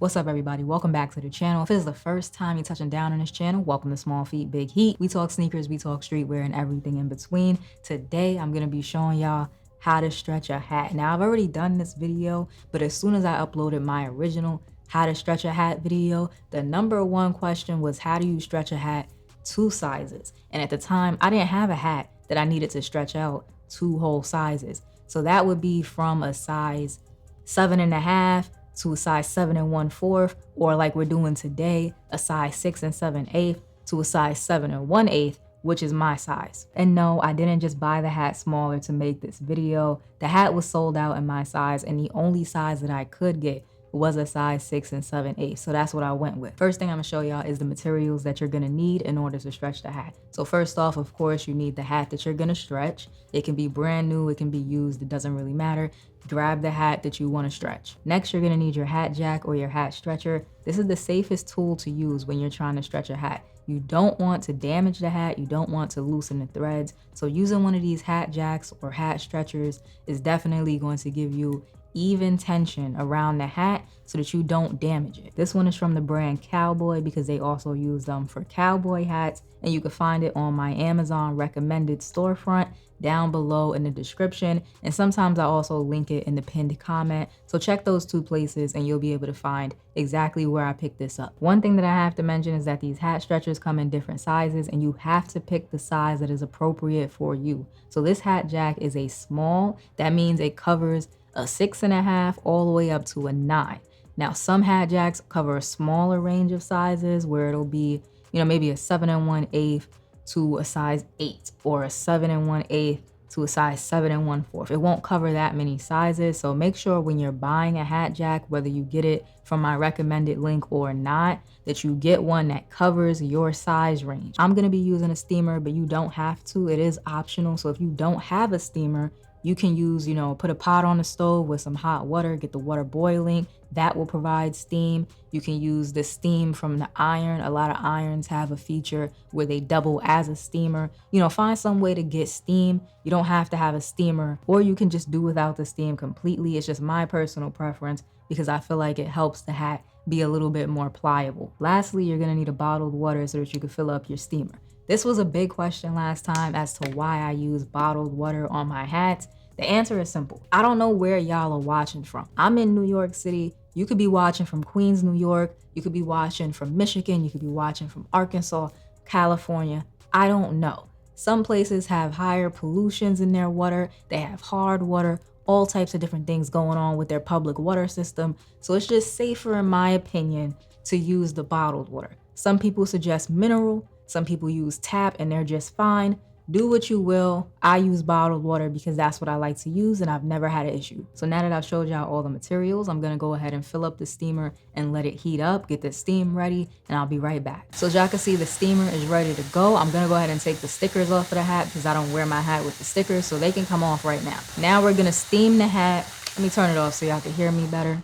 What's up, everybody? Welcome back to the channel. If this is the first time you're touching down on this channel, welcome to Small Feet, Big Heat. We talk sneakers, we talk streetwear, and everything in between. Today, I'm gonna be showing y'all how to stretch a hat. Now, I've already done this video, but as soon as I uploaded my original how to stretch a hat video, the #1 question was, how do you stretch a hat 2 sizes? And at the time, I didn't have a hat that I needed to stretch out 2 whole sizes. So that would be from a size 7.5 to a size 7 1/4, or like we're doing today, a size 6 7/8 to a size 7 1/8, which is my size. And no, I didn't just buy the hat smaller to make this video. The hat was sold out in my size, and the only size that I could get was a size 6 7/8. So that's what I went with. First thing I'm gonna show y'all is the materials that you're gonna need in order to stretch the hat. So first off, of course, you need the hat that you're gonna stretch. It can be brand new, it can be used, it doesn't really matter. Grab the hat that you wanna stretch. Next, you're gonna need your hat jack or your hat stretcher. This is the safest tool to use when you're trying to stretch a hat. You don't want to damage the hat, you don't want to loosen the threads. So using one of these hat jacks or hat stretchers is definitely going to give you even tension around the hat so that you don't damage it. This one is from the brand Cowboy because they also use them for cowboy hats, and you can find it on my Amazon recommended storefront down below in the description, and sometimes I also link it in the pinned comment. So check those 2 places and you'll be able to find exactly where I picked this up. One thing that I have to mention is that these hat stretchers come in different sizes, and you have to pick the size that is appropriate for you. So this hat jack is a small. That means it covers a 6.5 all the way up to a 9. Now, some hat jacks cover a smaller range of sizes where it'll be, maybe a 7 1/8 to a size 8, or a 7 1/8 to a size 7 1/4. It won't cover that many sizes. So make sure when you're buying a hat jack, whether you get it from my recommended link or not, that you get one that covers your size range. I'm gonna be using a steamer, but you don't have to. It is optional. So if you don't have a steamer, you can use, put a pot on the stove with some hot water, get the water boiling. That will provide steam. You can use the steam from the iron. A lot of irons have a feature where they double as a steamer. Find some way to get steam. You don't have to have a steamer, or you can just do without the steam completely. It's just my personal preference because I feel like it helps the hat be a little bit more pliable. Lastly, you're gonna need a bottled water so that you can fill up your steamer. This was a big question last time as to why I use bottled water on my hats. The answer is simple. I don't know where y'all are watching from. I'm in New York City. You could be watching from Queens, New York. You could be watching from Michigan. You could be watching from Arkansas, California. I don't know. Some places have higher pollutions in their water. They have hard water, all types of different things going on with their public water system. So it's just safer, in my opinion, to use the bottled water. Some people suggest mineral. Some people use tap and they're just fine. Do what you will. I use bottled water because that's what I like to use, and I've never had an issue. So now that I've showed y'all all the materials, I'm gonna go ahead and fill up the steamer and let it heat up, get the steam ready, and I'll be right back. So as y'all can see, the steamer is ready to go. I'm gonna go ahead and take the stickers off of the hat because I don't wear my hat with the stickers, so they can come off right now. Now we're gonna steam the hat. Let me turn it off so y'all can hear me better.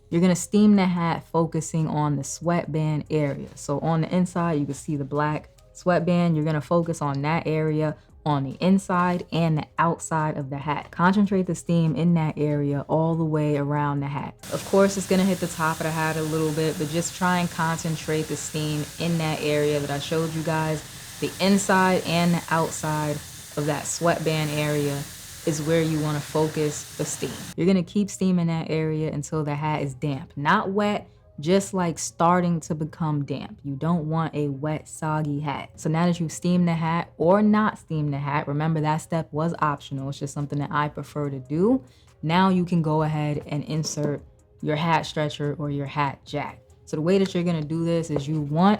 You're gonna steam the hat focusing on the sweatband area. So on the inside, you can see the black sweatband. You're gonna focus on that area on the inside and the outside of the hat. Concentrate the steam in that area all the way around the hat. Of course, it's gonna hit the top of the hat a little bit, but just try and concentrate the steam in that area that I showed you guys. The inside and the outside of that sweatband area is where you wanna focus the steam. You're gonna keep steam in that area until the hat is damp, not wet, just like starting to become damp. You don't want a wet, soggy hat. So now that you've steamed the hat or not steamed the hat, remember that step was optional. It's just something that I prefer to do. Now you can go ahead and insert your hat stretcher or your hat jack. So the way that you're gonna do this is you want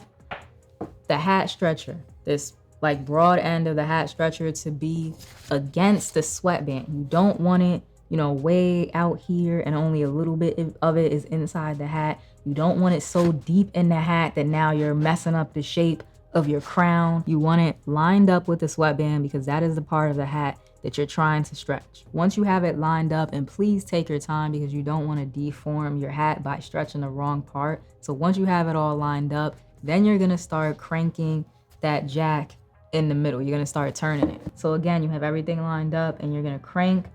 the hat stretcher, this like broad end of the hat stretcher, to be against the sweatband. You don't want it, way out here and only a little bit of it is inside the hat. You don't want it so deep in the hat that now you're messing up the shape of your crown. You want it lined up with the sweatband because that is the part of the hat that you're trying to stretch. Once you have it lined up, and please take your time because you don't want to deform your hat by stretching the wrong part. So once you have it all lined up, then you're gonna start cranking that jack in the middle. You're gonna start turning it. So again, you have everything lined up and you're gonna crank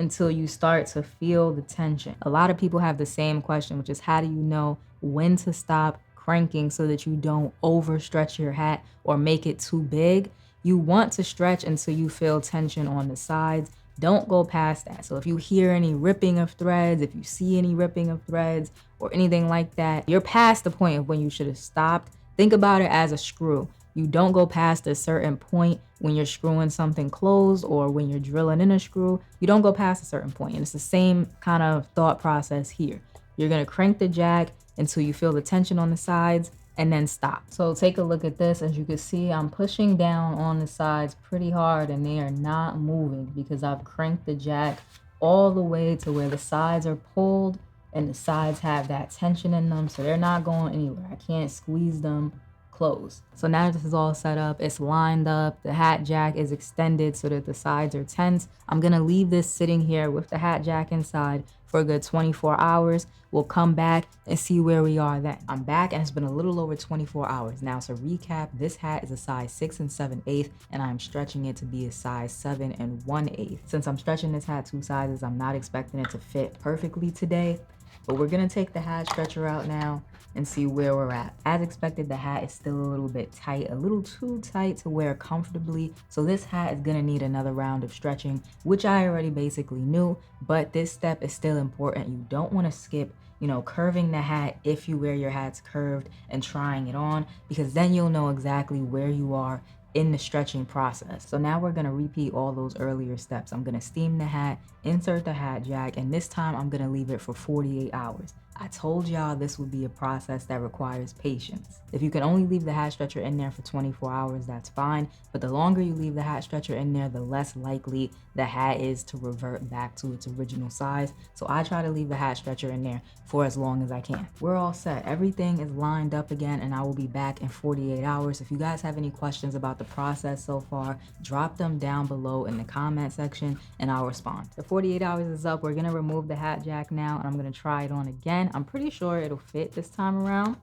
until you start to feel the tension. A lot of people have the same question, which is how do you know when to stop cranking so that you don't overstretch your hat or make it too big? You want to stretch until you feel tension on the sides. Don't go past that. So if you hear any ripping of threads, if you see any ripping of threads or anything like that, you're past the point of when you should have stopped. Think about it as a screw. You don't go past a certain point when you're screwing something closed or when you're drilling in a screw. You don't go past a certain point. And it's the same kind of thought process here. You're gonna crank the jack until you feel the tension on the sides and then stop. So take a look at this. As you can see, I'm pushing down on the sides pretty hard and they are not moving because I've cranked the jack all the way to where the sides are pulled and the sides have that tension in them. So they're not going anywhere. I can't squeeze them close. So now that this is all set up, it's lined up, the hat jack is extended so that the sides are tense. I'm gonna leave this sitting here with the hat jack inside for a good 24 hours. We'll come back and see where we are then. I'm back and it's been a little over 24 hours. Now to recap, this hat is a size 6 7/8 and I'm stretching it to be a size 7 1/8. Since I'm stretching this hat 2 sizes, I'm not expecting it to fit perfectly today, but we're gonna take the hat stretcher out now and see where we're at. As expected, the hat is still a little bit tight, a little too tight to wear comfortably. So this hat is gonna need another round of stretching, which I already basically knew, but this step is still important. You don't wanna skip, curving the hat if you wear your hats curved and trying it on, because then you'll know exactly where you are in the stretching process. So now we're gonna repeat all those earlier steps. I'm gonna steam the hat, insert the hat jack, and this time I'm gonna leave it for 48 hours. I told y'all this would be a process that requires patience. If you can only leave the hat stretcher in there for 24 hours, that's fine. But the longer you leave the hat stretcher in there, the less likely the hat is to revert back to its original size. So I try to leave the hat stretcher in there for as long as I can. We're all set. Everything is lined up again and I will be back in 48 hours. If you guys have any questions about the process so far, drop them down below in the comment section and I'll respond. The 48 hours is up. We're gonna remove the hat jack now and I'm gonna try it on again. I'm pretty sure it'll fit this time around.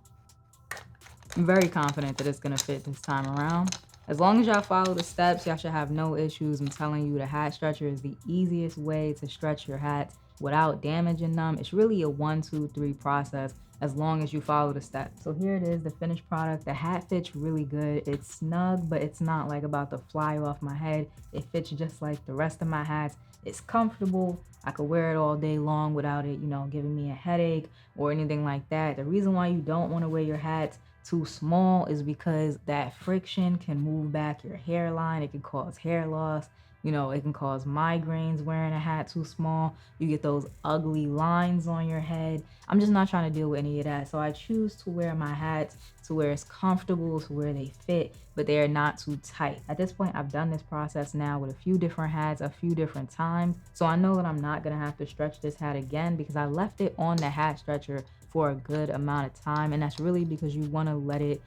I'm very confident that it's gonna fit this time around. As long as y'all follow the steps, y'all should have no issues. I'm telling you, the hat stretcher is the easiest way to stretch your hats without damaging them. It's really a 1, 2, 3 process as long as you follow the steps. So here it is, the finished product. The hat fits really good. It's snug, but it's not like about to fly off my head. It fits just like the rest of my hats. It's comfortable. I could wear it all day long without it, giving me a headache or anything like that. The reason why you don't want to wear your hats too small is because that friction can move back your hairline. It can cause hair loss. It can cause migraines wearing a hat too small. You get those ugly lines on your head. I'm just not trying to deal with any of that. So I choose to wear my hats to where it's comfortable, to where they fit, but they are not too tight. At this point, I've done this process now with a few different hats, a few different times. So I know that I'm not gonna have to stretch this hat again because I left it on the hat stretcher for a good amount of time, and that's really because you want to let it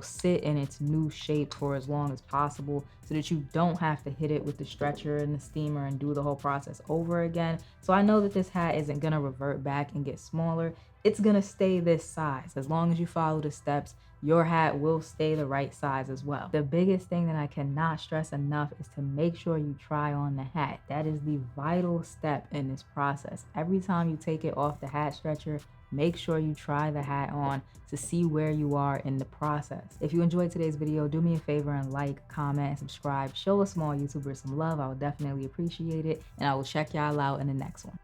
sit in its new shape for as long as possible so that you don't have to hit it with the stretcher and the steamer and do the whole process over again. So I know that this hat isn't going to revert back and get smaller. It's going to stay this size. As long as you follow the steps, your hat will stay the right size as well. The biggest thing that I cannot stress enough is to make sure you try on the hat. That is the vital step in this process. Every time you take it off the hat stretcher, make sure you try the hat on to see where you are in the process. If you enjoyed today's video, do me a favor and like, comment, and subscribe. Show a small YouTuber some love. I would definitely appreciate it. And I will check y'all out in the next one.